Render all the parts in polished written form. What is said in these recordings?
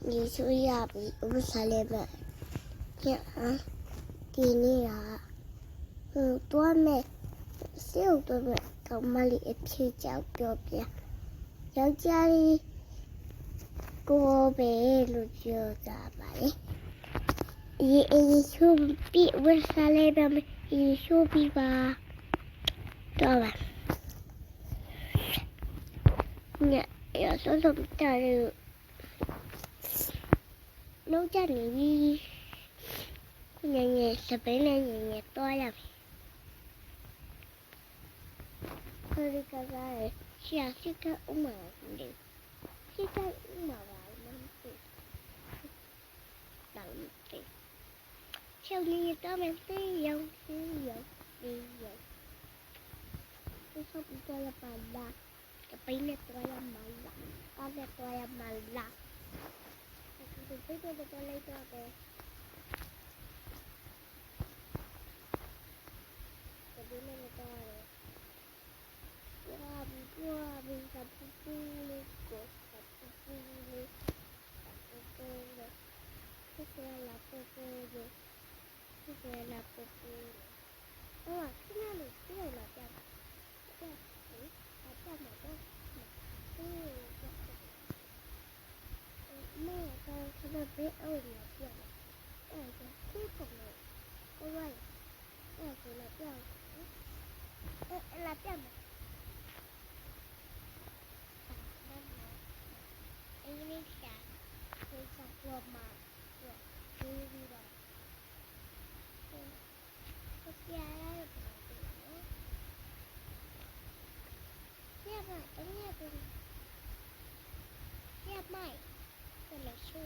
你说要比乌萨勒曼呀？ဒီနေ့ကတွားမဲ့စေုပ်တွားမဲ့ကောင်မလေးအဖြစ်ကြောက်ပြောပြယောက်ျားလေးကိုပဲလို့ပြောတာပါလေအေးချိုးပြီးဝတ်စားလိုက်ပါမယ်အေးချိုးပြီးပါတော့ပါညရဆိုတော့တားလို့လောက်ကြနေပြီညညစပင်းနဲ့ညညတွားရပြီခရီးကစားရရှာစစ်ကဥမာလေစစ်ကဥမာပါမသိတောင်းတယ်ချောင်းလေးတော့မသိရောင်စီရောင်ဒီရောင်ဒီစပ်တော့ရပါလားကပိနဲ့တွားရမှာလားကားနဲ့တွားရမှာလားဒီပိတော့လိုက်တော့တယ်ဒီနေ့တော့ရာဘီကွာဘီကပူပူလေးကိုပူပူလေးပူပူလေးဒီလာပူပူလေးဒီလာပူပူလေးအော်ခဏလေးပြေးလာကြပါကျေအကြမ်းတော့မေကတော့ခဏဘေးအော်လာပြတယ်အဲ့ဒါခေပုံလို့ဟိုလိုက်အဲ့ဒါလာပြလာပြမယ်အေးလေးရှာကိုစပေါ်မှာဒီဒီပါကိုပြရရတယ်နော်ပြပါတကယ်ပြမိုက်ဘယ်လိုရှိ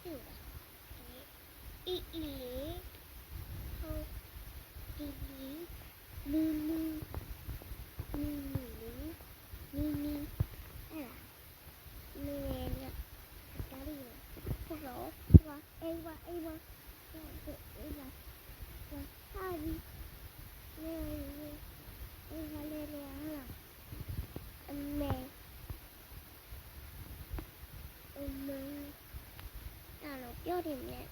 ပြပါအေးလေးဟုတ်ဒီလူအဲ့ဒါနေရတာရီဟုတ်တော့အေးပါဟာဒီအေးဟာလေဟာအမေတော့ပြောတယ်နဲ့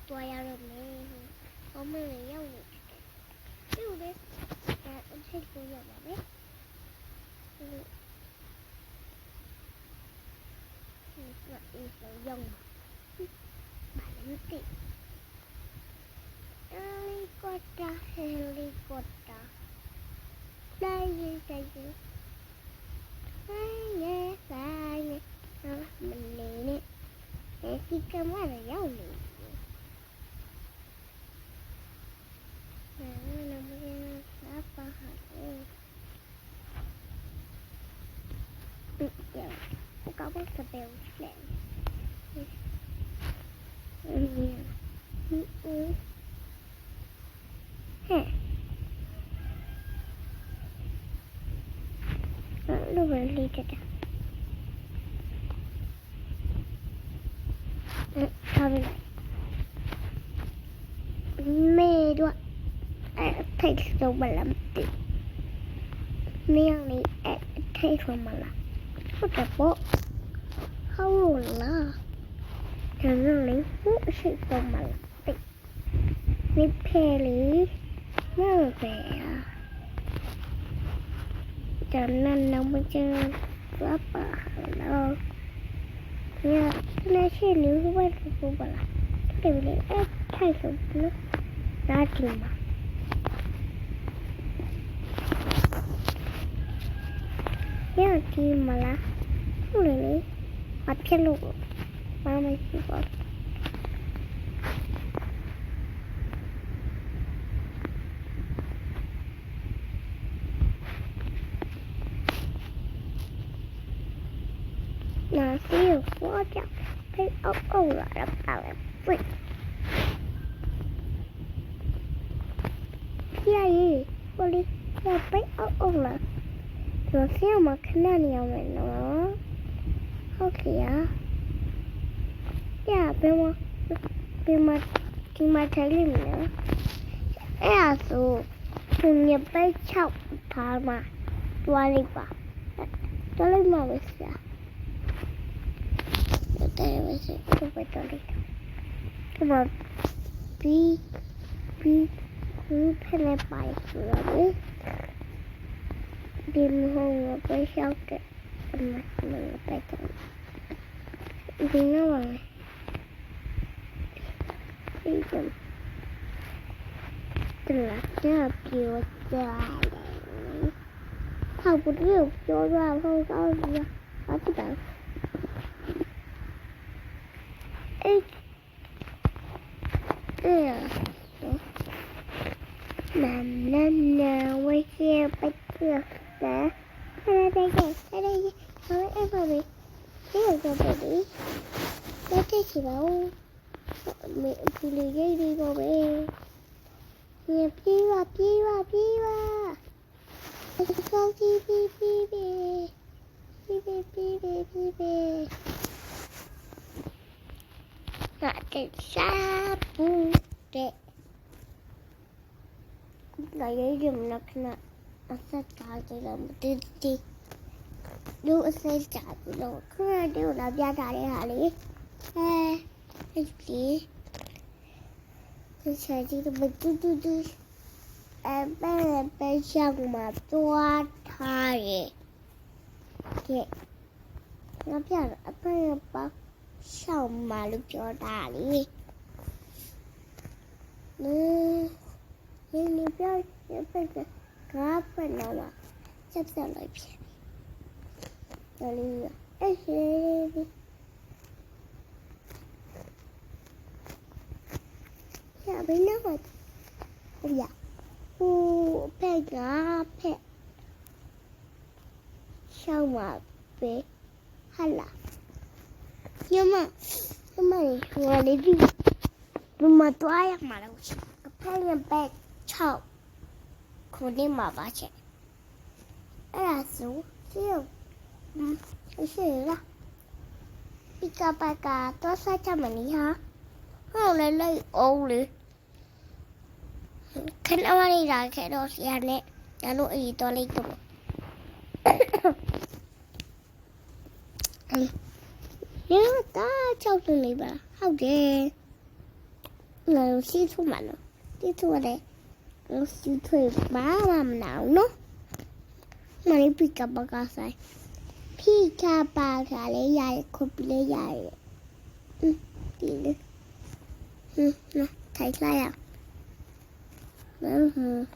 တွားရတော့မယ်အမေရောက်နေပြုတ်တယ်အထက်ကိုရပါမယ်ဒီဆိုရောက်မှာဘာလဲတိဟယ်လီကော်ပတာတိုင်းရေးဆိုင်ဟဲ့မလေးနဲ့ဒီကမရရောက်နေကောင်းစပယ်လက်ဟဲ့လိုပဲလေးတက်တာထားလိုက်မေတော့ထိတ်ဆုံးမလားမသိမင်းလေးထိတ်ဆုံးမလားဟုတ်တယ်ပေါ့ဟုတ်လားကျန်လို့လေဟုတ်ရှိဆုံးမလားသိနေဖယ်လေမဟုတ်ပဲကျန်နော်မကျန်ဘာပါလို့ညနေရှိလူဘယ်လိုပါလားတယ်လေထိုက်ဆုံးနော်ဒါကြည့်မှာရကြည့်မလားဟုတ်လေအဖြစ်လို့မမရှိပါနာစီကိုပေါ်ကြဖိတ်အောက်လာတော့ပါပဲဖိတ်ပြရေးပိုလီဖိတ်အောက်လာတော့ဆင်းမခဏနေအောင်မယ်နော်ဟုတ်ကဲ့ပြဘယ်မှာဒီမှာထိုင်လိမ့်မယ်နော်အဲ့ဒါဆိုညပိတ်6ပါမှာတွားလိုက်ပါ တော်လိုက်မှာပဲဆရာတဲ့ပဲဆရာတော့ပဲတော်လိုက်ဒီမှာပြီးဖက်နေပါဆိုတော့ဒီမောင်ကပဲရှောက်တဲ့အမစမပဲတော့ဒီနော်ပါဒီကတလာတော့ပြောကြတယ်好不对，ပြောရအောင်ကောင်းပြီ။ဟုတ်တယ်။နဝေးရပတ်တယ်။ခရတဲ့ကဟိုအဲ့ပါပြီ။ဒီတော့ပဲဒီ။လက်ထိချပါဦး။မေပူလေးရိတ်လေးတော့ပဲ။ပြေးပါ။ကောင်းပြီ။那这纱布的，那有点那可能，我在家里了，我弟，如果在家里了，可能就那边家里哪里，那里，这手机怎么嘟，被上嘛抓他耶，对，那边被把。上马路比较大哩，你不要干不了嘛，这不要来骗你，哪里呀？是，下边那个，哎呀，配上马呗，好了。妈妈，我的弟，妈妈多爱马了，我拍了白炒，肯定妈妈去。哎呀，是了，一个八个多少钱嘛你哈？我来欧了，看到我的家看到是安的，然后一多来多。你大叫声你吧，好的。那西出门了，西出来，西出妈妈们闹喏。那你皮卡巴卡噻，皮卡巴卡嘞呀，可比嘞呀。对了，那太啥呀？那。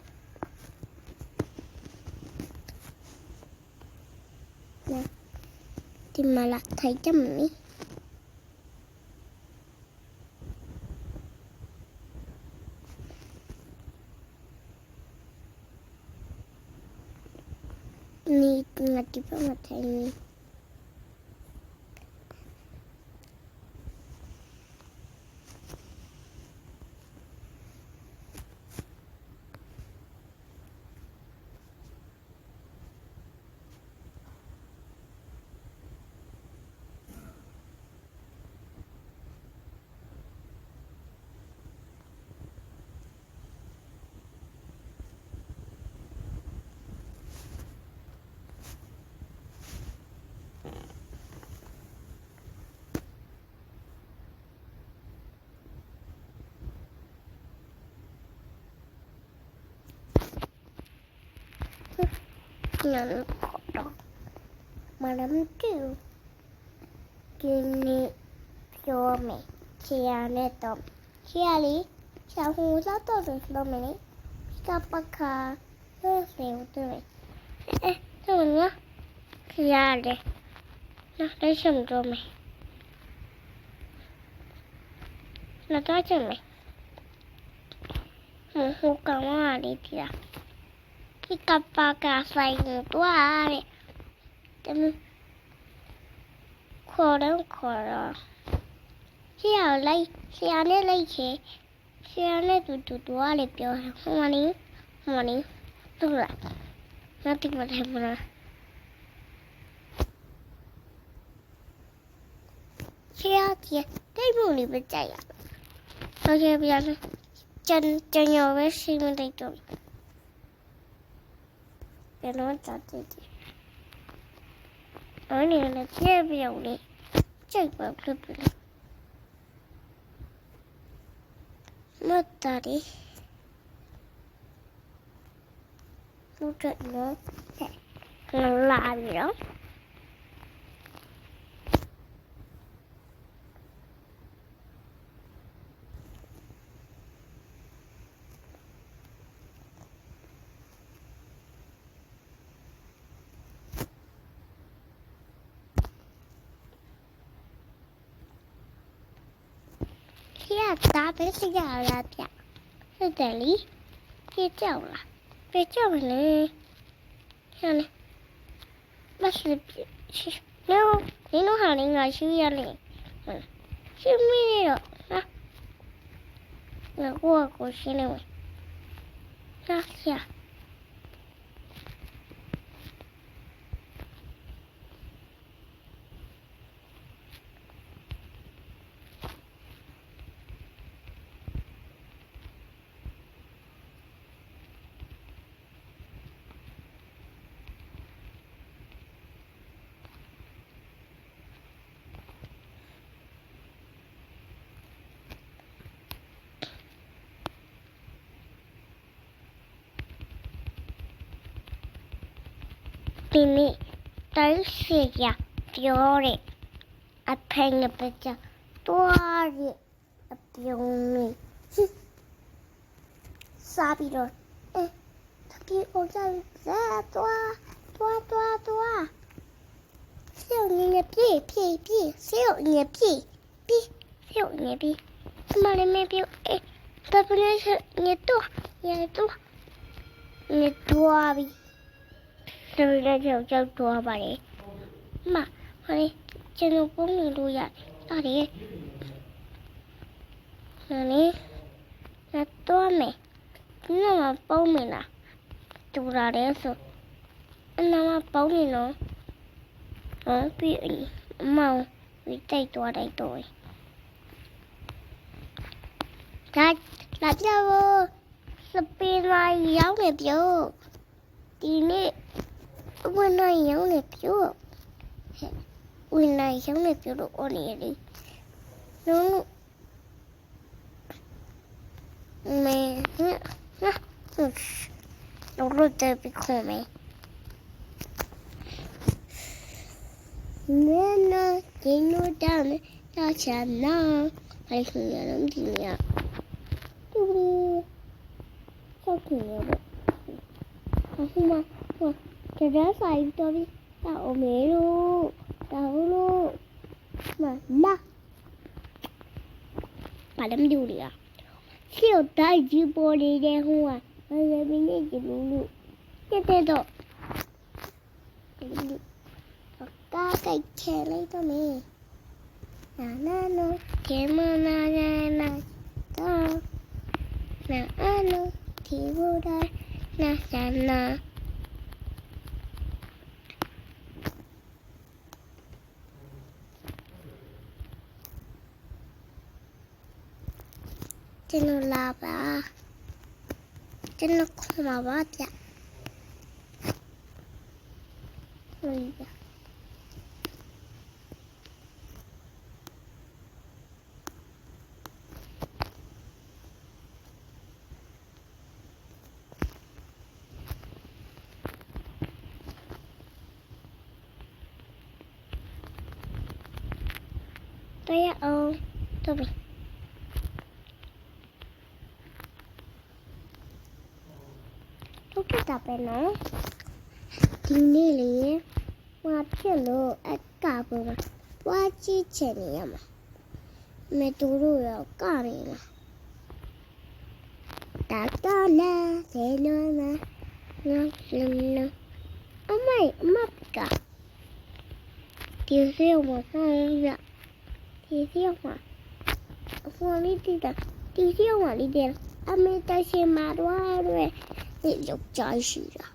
ဒီမှာလာထိုင်ကြမလဲนี่ငါဒီဘက်မှာထိုင်နေNhận đó mà lắm kêu kini cho mẹ chia nè tôm chia lý chia hồ sao tôi được đâu mẹ này sao bác cả hơi xèo tôi này thôi mình nhá chia đi nó lấy chồng cho mẹ nó cho chồng mẹ một hồ cá mà đi thì à cái cặp ba cả xài người tua này chấm khó đó khi nào lấy chế khi này tụi lấy biểu mà ní đúng rồi nó tìm một thêm một khi nào thì cái mùi này bị chảy à ok bây giờ chân nhiều với xin mình đây rồi để nó chặt đi ဝင်နေတယ်ပြည့်ပြုံးလေးကြိတ်ပဲပြပြမတ်တာဒီဟုတ်တယ်နော်လာပြီနော်打白是要来表，是这里，别叫了，别叫了，看呢，那是是，没有，你弄好了我需要嘞，是没有啊，我是那位，那下。ဒီနေ့တိုင်းစီရပြောတဲ့အဖေငပကြတွားတဲ့အပြုံးလေးစားပြီးတော့တပီအိုကြဇာတွားစေုံနေပြေစေုံနေပြေစေုံနေပြေမလည်းမပြေတပနေနေတော့နေတွားပြီးတပီလည်းကြောက်တွားပါလေမဟိုကျွန်တော်ပုံနေလို့ရတယ်အဲ့ဒီတော့မယ်နော်မပုံမလားတူရတယ်ဆိုအနာမပုံနေနော်ပြီးမောင်ဒီတိုက်တော့ဒါလာကြဖို့စပင်းလိုက်ရောက်နေပြုတ်ဒီနေ့ဝင်နိုင်ရောက်နေပြုတ်ဝင်နိုင်ရောက်နေပြုတ်လို့အော်နေလေနော်မဲနော်လို့တက်ပြီးခေါ်မယ်Nena, que no dame la chana. Ay, que ya no tenía. Asuma, que ya sai tobi. Ta omero, ta ulo. Ma. Padam Julia. Siêu tai ji body de hua. Ay, mini ji lulu. Cái thế đó. Có cái chè lấy cho mẹ nó chè mơ na to nó thì vô đây na sana trên nó là bà trên nó không mà bắt dạ rồi Tôi tôi bị tôi cái tập này nó thì này liền qua phía lỗ cả bộ mà qua chi chè này mà mẹ tôi rồi cả này mà đã to na thế nó mà nó mất cả tiêu siêu mà sao vậy thì siêu mà phong đi đi siêu mà đi đến anh ta xem mà rồi để dục trái gì à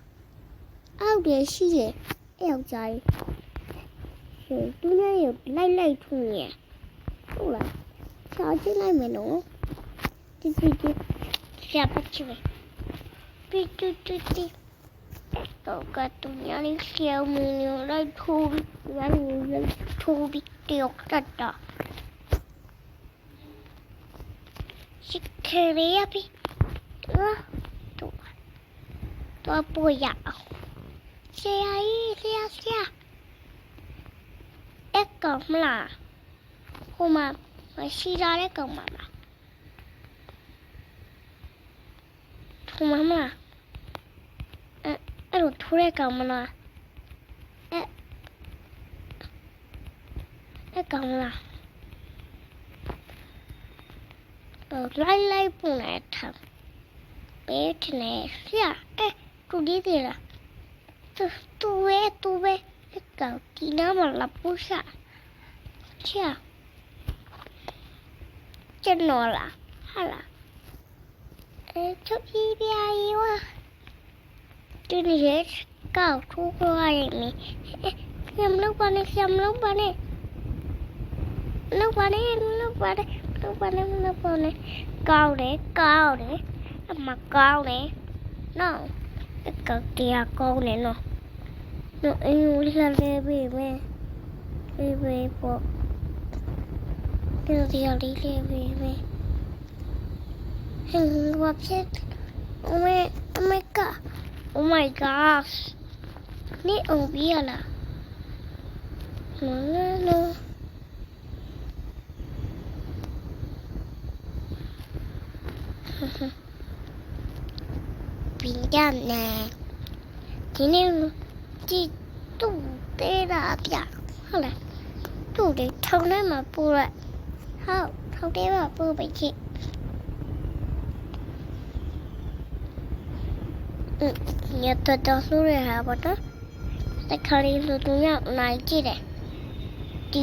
áo để gì eo trái rồi tôi nói lấy thùng nhẹ đúng là sao chứ này mày nó đi ra bắt chơi đi တော့ကတူညာလေးဆောင်းမင်းလိုက်ထိုးညာလေးလိုက်ထိုးပြီးတယောက်တက်တာရှိခဲရပြီတော့ပို့ရအောင်ဆရာကြီးဆရာအဲ့ကောင်မလားဟိုမှာမရှိရတဲ့ကောင်မလားဟိုမှာမလားအဲ့လိုထိုးတဲ့ကောင်မလားအဲ့ကောင်မလားလိုက်ပုံနဲ့ထားဘေးထနေဆရာတူဒီသေးလားတူပဲအဲ့ကောင်ဒီနားမှာလာပူစားချာကျန်နော်လားဟာလားချုပ်ကြီးပြာကြီးဝါဒီနေ့ကောက်ထိုးခွာရည်နေဆမ်လုံးပါနဲ့လောက်ပါနဲ့ကောင်းတယ်အမကောင်းတယ်နော်ကောက်တရားကောင်းတယ်နော်အင်းဦးလာလေဘေးပေါ့တရားလေးလေဘေးဟင်းဘာဖြစ် Oh my gosh นี่အောင်ပြီးရလားnoပြီးရနေဒီနေ့ဒီတူတေးတာပြဟုတ်လားတူတွေထုံထဲမှာပို့ရဟုတ်ထုံထဲမှာပို့ไปချစ်ညတော့ဆိုရဟာပေါ့နော်တခါလေးလူတို့ရောက်နိုင်ကြည့်တယ်ဒီ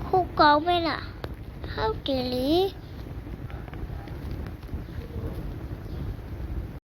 ဟိုကောင်းမဲလားဟုတ်တယ်လေ